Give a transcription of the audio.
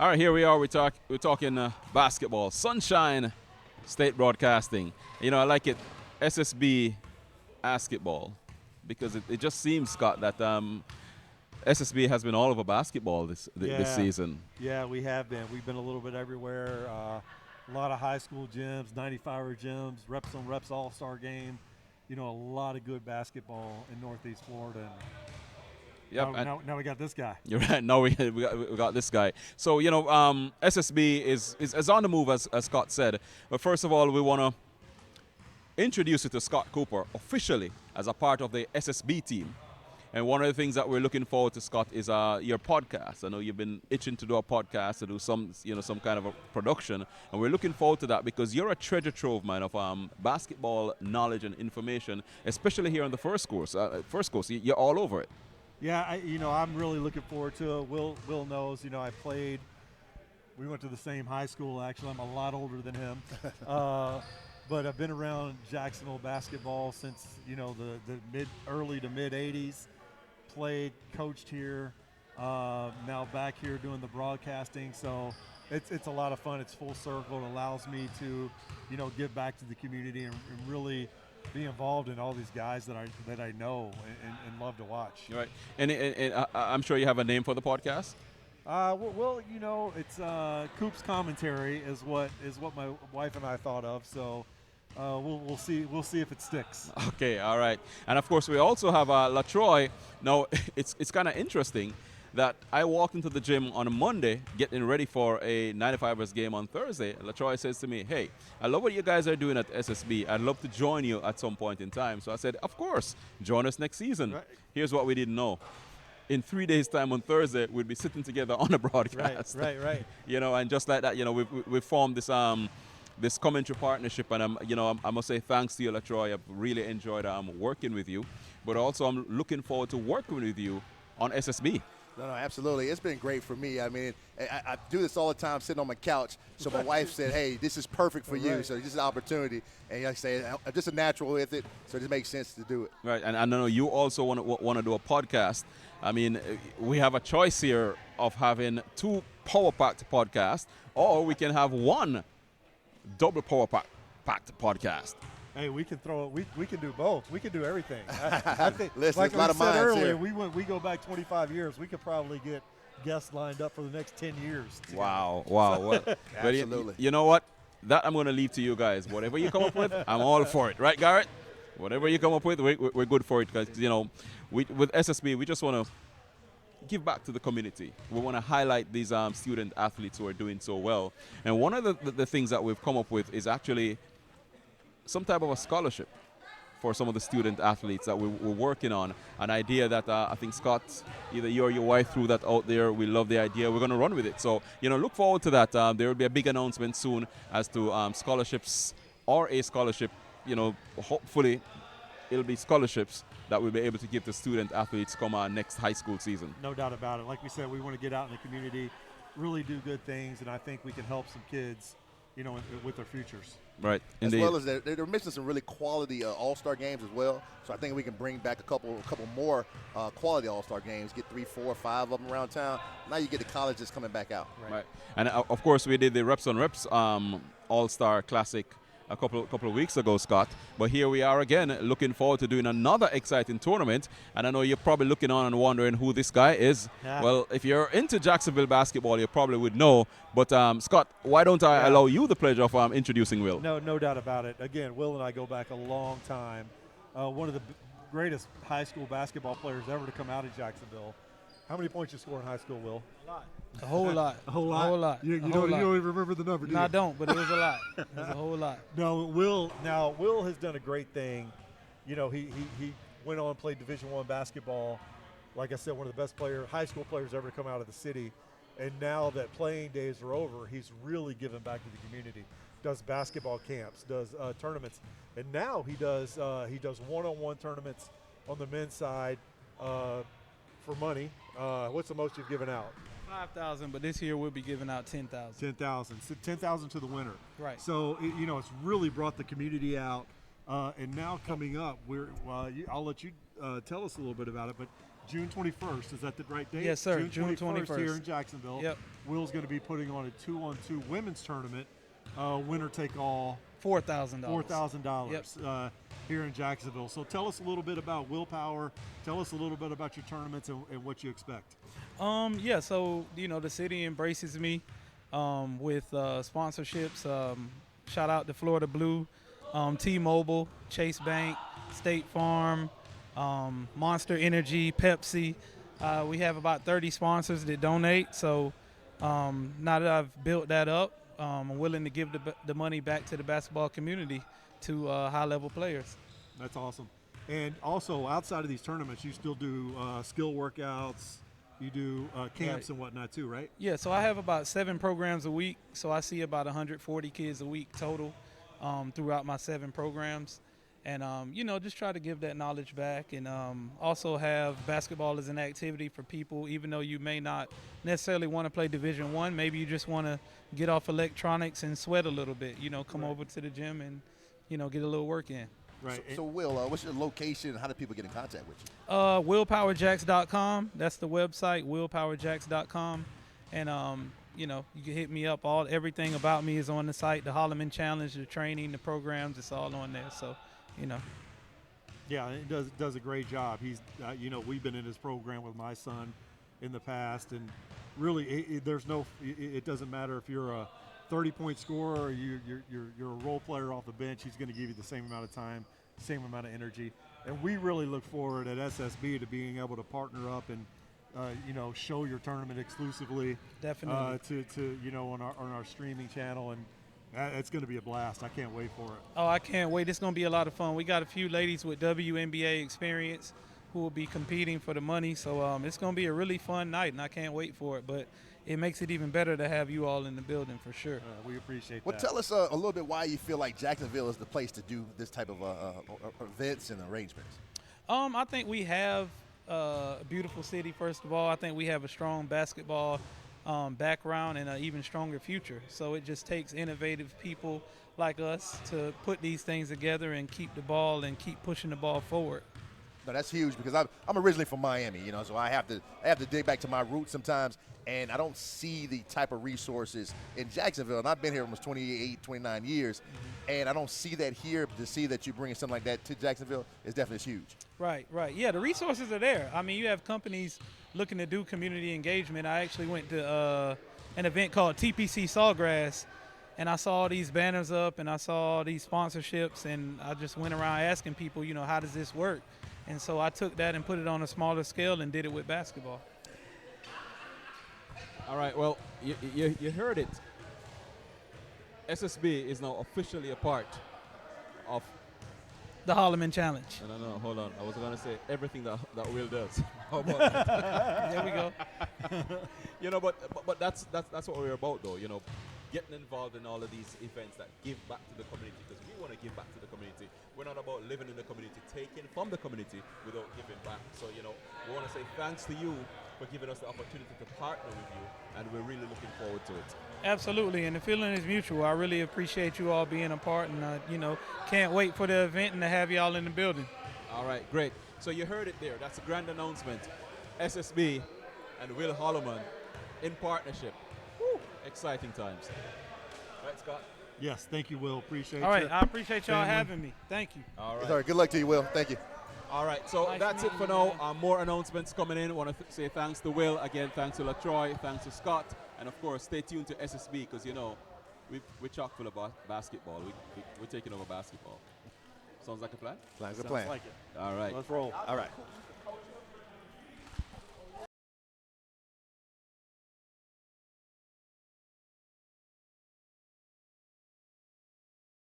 All right, here we are. We're talking basketball. Sunshine State Broadcasting. You know, I like it. SSB basketball because it just seems, Scott, that SSB has been all over basketball this season. Yeah, we have been. We've been a little bit everywhere. A lot of high school gyms, 95er gyms, reps on reps all-star game. You know, a lot of good basketball in Northeast Florida. Yep. Now we got this guy. You're right. Now we got this guy. So, you know, SSB is on the move, as Scott said. But first of all, we want to introduce you to Scott Cooper officially as a part of the SSB team. And one of the things that we're looking forward to, Scott, is your podcast. I know you've been itching to do a podcast, to do some kind of a production, and we're looking forward to that because you're a treasure trove, man, of basketball knowledge and information, especially here on the first course. You're all over it. Yeah, I'm really looking forward to it. Will knows, I played. We went to the same high school. Actually, I'm a lot older than him. But I've been around Jacksonville basketball since, the early to mid 80s. Played, coached here, now back here doing the broadcasting. So it's a lot of fun. It's full circle. It allows me to, give back to the community and really be involved in all these guys that I know and love to watch. Right. And I'm sure you have a name for the podcast. Well, it's Coop's Commentary is what my wife and I thought of. So. We'll see if it sticks. Okay, all right. And of course, we also have LaTroy. Now, it's kind of interesting that I walked into the gym on a Monday getting ready for a 95ers game on Thursday. LaTroy says to me, "Hey, I love what you guys are doing at SSB. I'd love to join you at some point in time." So I said, "Of course, join us next season." Right. Here's what we didn't know. In 3 days' time on Thursday, we'll be sitting together on a broadcast. Right. And just like that, we formed this commentary partnership, and I must say thanks to you, LaTroy. I've really enjoyed working with you, but also I'm looking forward to working with you on SSB. No, absolutely. It's been great for me. I mean, I do this all the time sitting on my couch. So my wife said, "Hey, this is perfect for you." So this is an opportunity. And I say, I'm just a natural with it, so it just makes sense to do it. Right, and I know you also want to do a podcast. I mean, we have a choice here of having 2 power-packed podcasts, or we can have 1 double power-packed podcast. Hey, we can we can do both. We can do everything. I think, listen, like a lot we of said earlier, here. we go back 25 years. We could probably get guests lined up for the next 10 years. Wow. Well, absolutely. You know what? That I'm going to leave to you guys. Whatever you come up with, I'm all for it. Right, Garrett? Whatever you come up with, we're good for it because, with SSB, we just want to give back to the community. We want to highlight these student athletes who are doing so well. And one of the things that we've come up with is actually some type of a scholarship for some of the student athletes that we're working on. An idea that I think, Scott, either you or your wife threw that out there. We love the idea. We're going to run with it. So, look forward to that. There will be a big announcement soon as to scholarships or a scholarship. Hopefully it'll be scholarships that we'll be able to give to student athletes come next high school season. No doubt about it. Like we said, we want to get out in the community, really do good things, and I think we can help some kids, with their futures. Right. As well as they're missing some really quality all-star games as well. So I think we can bring back a couple more quality all-star games, get 3, 4, 5 of them around town. Now you get the colleges coming back out. Right. And of course we did the Reps on Reps All-Star Classic a couple of weeks ago, Scott. But here we are again, looking forward to doing another exciting tournament. And I know you're probably looking on and wondering who this guy is. Yeah. Well, if you're into Jacksonville basketball, you probably would know. But Scott, why don't I allow you the pleasure of introducing Will? No doubt about it. Again, Will and I go back a long time. One of the greatest high school basketball players ever to come out of Jacksonville. How many points you score in high school, Will? A lot. A whole lot. A whole lot? A whole lot. You don't even remember the number, do you? No, I don't, but it was a lot. It was a whole lot. No, Will has done a great thing. He went on and played Division I basketball. Like I said, one of the best high school players ever to come out of the city. And now that playing days are over, he's really given back to the community. Does basketball camps, does tournaments. And now he does one-on-one tournaments on the men's side for money. What's the most you've given out? 5,000, but this year we'll be giving out 10,000. 10,000. So 10,000 to the winner. Right. So it's really brought the community out. And now coming up, I'll let you tell us a little bit about it. But June 21st. Is that the right date? Yes, sir. June 21st here in Jacksonville. Yep. Will's going to be putting on a 2-on-2 women's tournament, winner take all. $4,000. $4,000 Yep. Here in Jacksonville. So tell us a little bit about Willpower. Tell us a little bit about your tournaments and what you expect. Yeah, so, the city embraces me with sponsorships. Shout out to Florida Blue, T-Mobile, Chase Bank, State Farm, Monster Energy, Pepsi. We have about 30 sponsors that donate. So now that I've built that up, I'm willing to give the money back to the basketball community, to high-level players. That's awesome. And also, outside of these tournaments, you still do skill workouts. You do camps and whatnot too, right? Yeah, so I have about 7 programs a week. So I see about 140 kids a week total throughout my 7 programs. And, just try to give that knowledge back, and also have basketball as an activity for people, even though you may not necessarily want to play Division I. Maybe you just want to get off electronics and sweat a little bit, come over to the gym and, get a little work in. Right. So Will, what's your location and how do people get in contact with you? WillPowerJacks.com. That's the website, WillPowerJacks.com. And, you can hit me up. Everything about me is on the site. The Holloman Challenge, the training, the programs, it's all on there. So, Yeah, it does a great job. He's, we've been in his program with my son in the past, and really, it doesn't matter if you're a 30-point scorer or you're a role player off the bench. He's going to give you the same amount of time, same amount of energy, and we really look forward at SSB to being able to partner up and show your tournament exclusively. Definitely. On our streaming channel, and it's going to be a blast. I can't wait for it. Oh, I can't wait. It's going to be a lot of fun. We got a few ladies with WNBA experience who will be competing for the money. So it's going to be a really fun night, and I can't wait for it. But it makes it even better to have you all in the building for sure. We appreciate Well, that. tell us a little bit why you feel like Jacksonville is the place to do this type of events and arrangements. I think we have a beautiful city, first of all. I think we have a strong basketball background and an even stronger future. So it just takes innovative people like us to put these things together and keep the ball and keep pushing the ball forward. No, that's huge because I'm originally from Miami, so I have to dig back to my roots sometimes, and I don't see the type of resources in Jacksonville. And I've been here almost 28, 29 years, and I don't see that here. But to see that you're bringing something like that to Jacksonville is definitely huge. Right. Yeah, the resources are there. I mean, you have companies looking to do community engagement. I actually went to an event called TPC Sawgrass, and I saw all these banners up, and I saw all these sponsorships, and I just went around asking people, how does this work? And so I took that and put it on a smaller scale and did it with basketball. All right, well, you heard it. SSB is now officially a part of The Holloman Challenge. No, hold on. I was going to say everything that Will does. How about that? There we go. But that's what we're about, though. Getting involved in all of these events that give back to the community, because we want to give back to the community. We're not about living in the community, taking from the community without giving back. So, we want to say thanks to you for giving us the opportunity to partner with you, and we're really looking forward to it. Absolutely, and the feeling is mutual. I really appreciate you all being a part, and can't wait for the event and to have you all in the building. All right, great. So you heard it there. That's a grand announcement. SSB and Will Holloman in partnership. Woo, exciting times. Right, Scott? Yes, thank you, Will. Appreciate All right, you. I appreciate y'all Family. having me. Thank you. All right. All right, good luck to you, Will. Thank you. All right, so Nice that's it meeting for you, now. man. More announcements coming in. Want to say thanks to Will. Again, thanks to LaTroy. Thanks to Scott. And, of course, stay tuned to SSB because, we're chock full of basketball. We're taking over basketball. Sounds like a plan? Sounds like a plan. Like it. All right. Let's roll. All right.